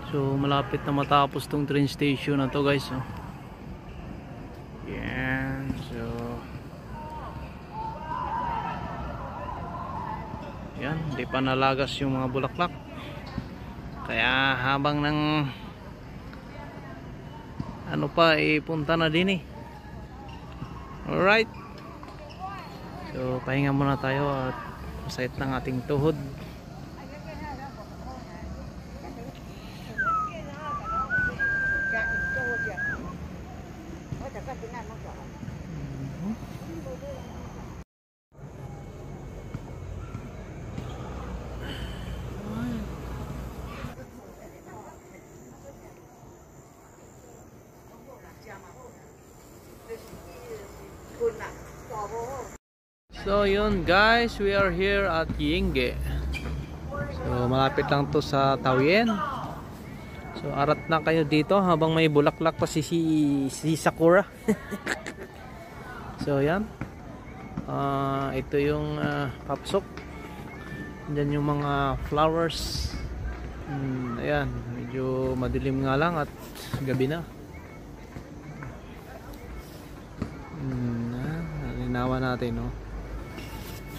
So malapit na matapos tong train station na to guys. Yan. So yan, hindi pa nalagas yung mga bulaklak. Kaya habang ng ano pa, punta na din eh. Alright. So pahinga muna tayo at masakit ng ating tuhod. So yun guys, we are here at Yingge. So malapit lang to sa Taoyuan. So arat na kayo dito habang may bulaklak pa si Sakura. So yan. Ito yung papsok. Diyan yung mga flowers. Ayan, medyo madilim nga lang at gabi na. Nalinawa natin, no?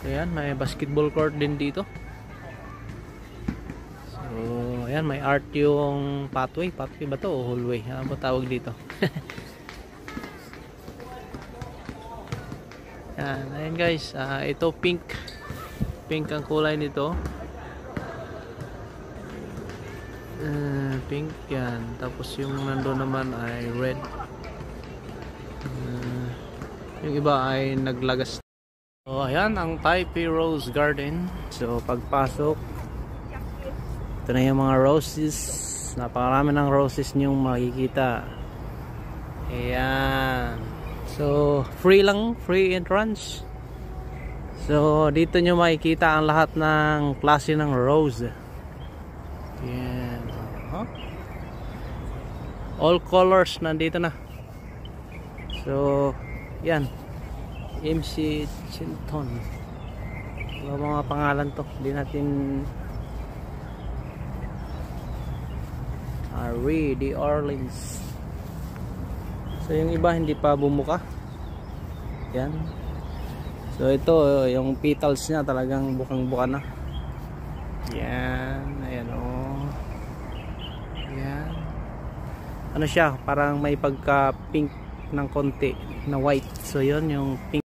So ayan, may basketball court din dito. So ayan, may art yung pathway. Pathway ba to o hallway? Ano ba tawag dito? Yan, ayan guys, ito pink. Pink ang kulay nito. Pink yan. Tapos yung nandoon naman ay red. Yung iba ay naglagas. So ayan ang Taipei Rose Garden. So pagpasok, ito na yung mga roses. Napakarami ng roses niyong makikita. Ayan. So free lang, free entrance. So dito nyo makikita ang lahat ng klase ng rose. Ayan. All colors nandito na. So yan, MC Chinton. Mga pangalan to, hindi natin Ari de Orleans. So yung iba hindi pa bumuka. Yan. So ito yung petals niya talagang bukang-buka na. Yan, ayan oh. Yan. Ano siya, parang may pagka pink ng konti na white. So yun yung pink.